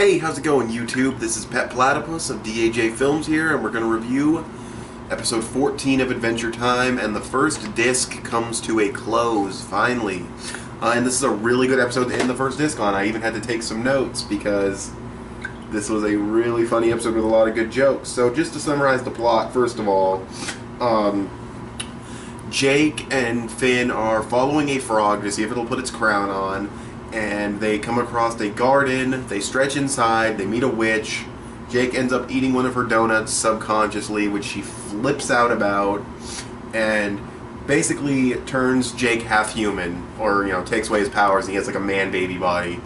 Hey, how's it going, YouTube? This is petplatypus of DAJ Films here, and we're going to review episode 14 of Adventure Time, and the first disc comes to a close, finally. And this is a really good episode to end the first disc on. I even had to take some notes because this was a really funny episode with a lot of good jokes. So just to summarize the plot, first of all, Jake and Finn are following a frog to see if it'll put its crown on. And they come across a garden, they stretch inside, they meet a witch. Jake ends up eating one of her donuts subconsciously, which she flips out about, and basically turns Jake half human, or, takes away his powers, and he has like a man-baby body.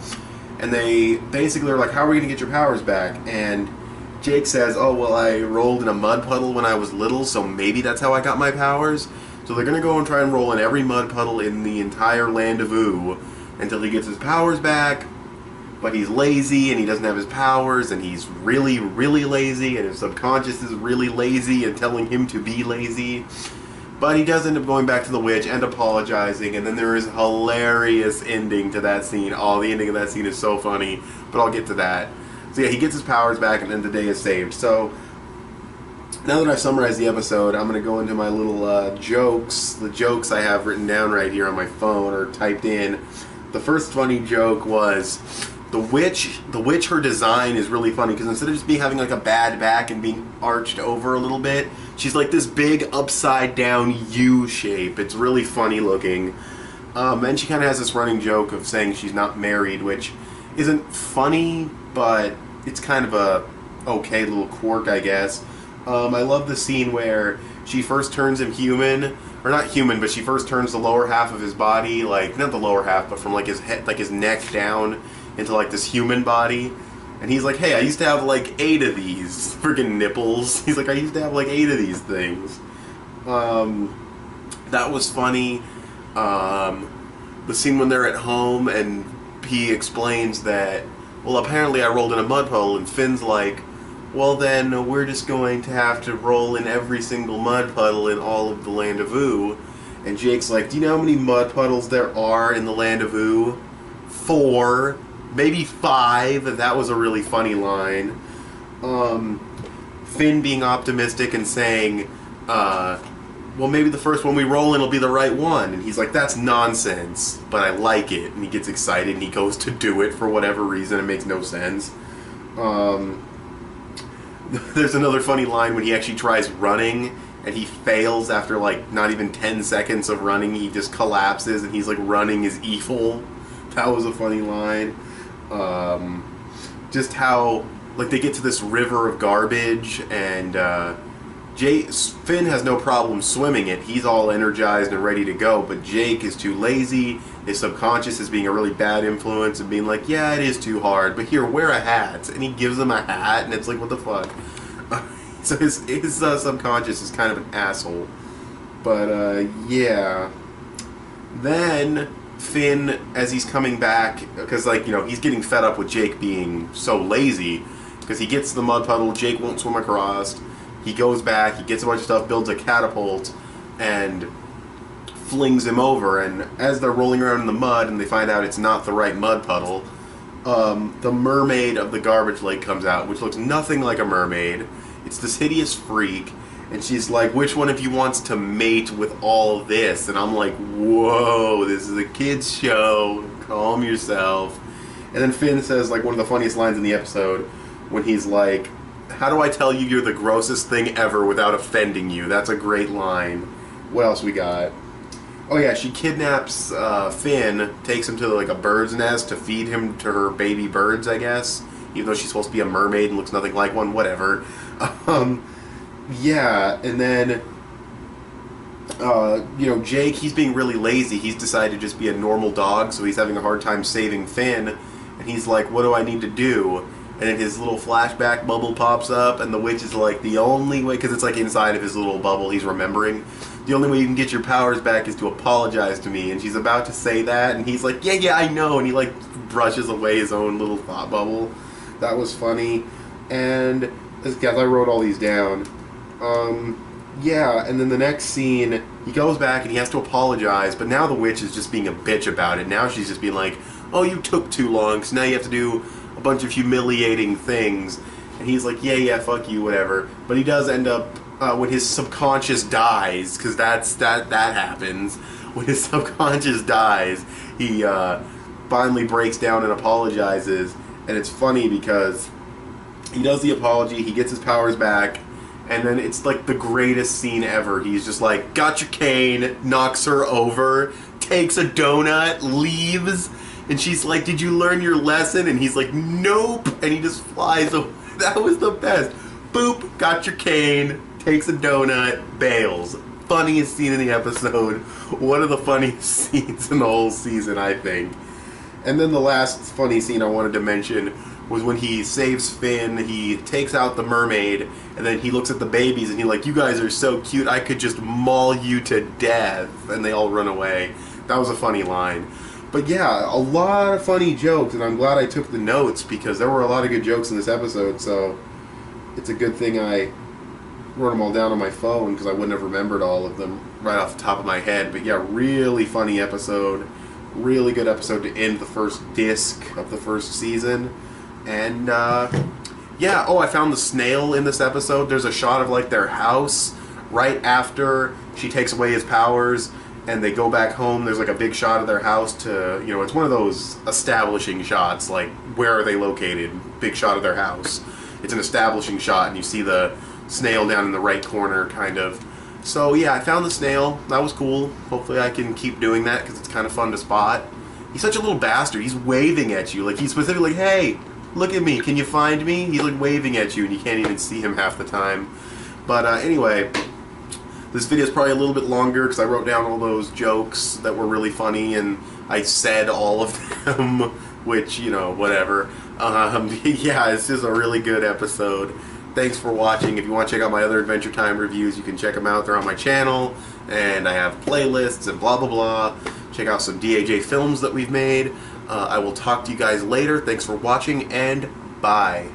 And they basically are like, how are we going to get your powers back? And Jake says, oh, well, I rolled in a mud puddle when I was little, so maybe that's how I got my powers. So they're going to go and try and roll in every mud puddle in the entire land of Ooh, until he gets his powers back, but he's lazy and he doesn't have his powers, and he's really, really lazy, and his subconscious is really lazy and telling him to be lazy. But he does end up going back to the witch and apologizing, and then there is a hilarious ending to that scene. Oh, the ending of that scene is so funny, but I'll get to that. So yeah, he gets his powers back, and then the day is saved. So now that I've summarized the episode, I'm going to go into my little jokes, the jokes I have written down right here on my phone or typed in. The first funny joke was the witch, her design is really funny because instead of just having like a bad back and being arched over a little bit, she's like this big upside down U shape. It's really funny looking. And she kind of has this running joke of saying she's not married, which isn't funny, but it's kind of a okay little quirk, I guess. I love the scene where she first turns him human, or not human, but she first turns the lower half of his body, like, not the lower half, but from like his head, like his neck down into like this human body. And he's like, hey, I used to have like 8 of these friggin' nipples. He's like, I used to have like 8 of these things. That was funny. The scene when they're at home and he explains that, well, apparently I rolled in a mud puddle, and Finn's like, well then, we're just going to have to roll in every single mud puddle in all of the land of Ooh. And Jake's like, do you know how many mud puddles there are in the land of Ooh? 4, maybe 5, and that was a really funny line. Finn being optimistic and saying, well, maybe the first one we roll in will be the right one. And he's like, that's nonsense, but I like it. And he gets excited and he goes to do it for whatever reason. It makes no sense. There's another funny line when he actually tries running and he fails after like not even 10 seconds of running. He just collapses and he's like, running is evil. That was a funny line. Just how like they get to this river of garbage, and Finn has no problem swimming it. He's all energized and ready to go, but Jake is too lazy. His subconscious is being a really bad influence and being like, yeah, it is too hard, but here, wear a hat. And he gives him a hat, and it's like, what the fuck? So his subconscious is kind of an asshole. But, yeah. Then Finn, as he's coming back, because, like, he's getting fed up with Jake being so lazy, because he gets to the mud puddle, Jake won't swim across. He goes back, he gets a bunch of stuff, builds a catapult, and flings him over. And as they're rolling around in the mud and they find out it's not the right mud puddle, the mermaid of the garbage lake comes out, which looks nothing like a mermaid. It's this hideous freak, and she's like, which one of you wants to mate with all this? And I'm like, whoa, this is a kid's show, calm yourself. And then Finn says, like, one of the funniest lines in the episode, when he's like, how do I tell you you're the grossest thing ever without offending you? That's a great line. What else we got? Oh yeah, she kidnaps Finn, takes him to like a bird's nest to feed him to her baby birds, I guess. Even though she's supposed to be a mermaid and looks nothing like one, whatever. Yeah, and then, Jake, he's being really lazy. He's decided to just be a normal dog, so he's having a hard time saving Finn. And he's like, what do I need to do? And then his little flashback bubble pops up, and the witch is like, the only way, because it's like inside of his little bubble he's remembering, the only way you can get your powers back is to apologize to me. And she's about to say that, and he's like, yeah, I know, and he like brushes away his own little thought bubble. That was funny. And, guys, I wrote all these down. Yeah, and then the next scene, he goes back and he has to apologize, but now the witch is just being a bitch about it. Now she's just being like, oh, you took too long, so now you have to do a bunch of humiliating things. And he's like, yeah, fuck you, whatever. But he does end up, when his subconscious dies, because that happens. When his subconscious dies, he finally breaks down and apologizes. And it's funny because he does the apology, he gets his powers back, and then it's like the greatest scene ever. He's just like, got your cane, knocks her over, takes a donut, leaves, and she's like, did you learn your lesson? And he's like, nope, and he just flies away. That was the best. Boop, got your cane, takes a donut, bails. Funniest scene in the episode. One of the funniest scenes in the whole season, I think. And then the last funny scene I wanted to mention was when he saves Finn, he takes out the mermaid, and then he looks at the babies and he's like, you guys are so cute, I could just maul you to death. And they all run away. That was a funny line. But yeah, a lot of funny jokes, and I'm glad I took the notes because there were a lot of good jokes in this episode, so it's a good thing I wrote them all down on my phone because I wouldn't have remembered all of them right off the top of my head. But yeah, really funny episode. Really good episode to end the first disc of the first season. And yeah, oh, I found the snail in this episode. There's a shot of like their house right after she takes away his powers and they go back home. There's like a big shot of their house to, you know, it's one of those establishing shots, like where are they located? Big shot of their house. It's an establishing shot and you see the snail down in the right corner, kind of. So yeah, I found the snail. That was cool. Hopefully I can keep doing that because it's kind of fun to spot. He's such a little bastard. He's waving at you. Like, he's specifically like, hey, look at me. Can you find me? He's like waving at you and you can't even see him half the time. But anyway, this video is probably a little bit longer because I wrote down all those jokes that were really funny and I said all of them, which, you know, whatever. Yeah, it's just a really good episode. Thanks for watching. If you want to check out my other Adventure Time reviews, you can check them out. They're on my channel, and I have playlists and blah, blah, blah. Check out some DAJ films that we've made. I will talk to you guys later. Thanks for watching, and bye.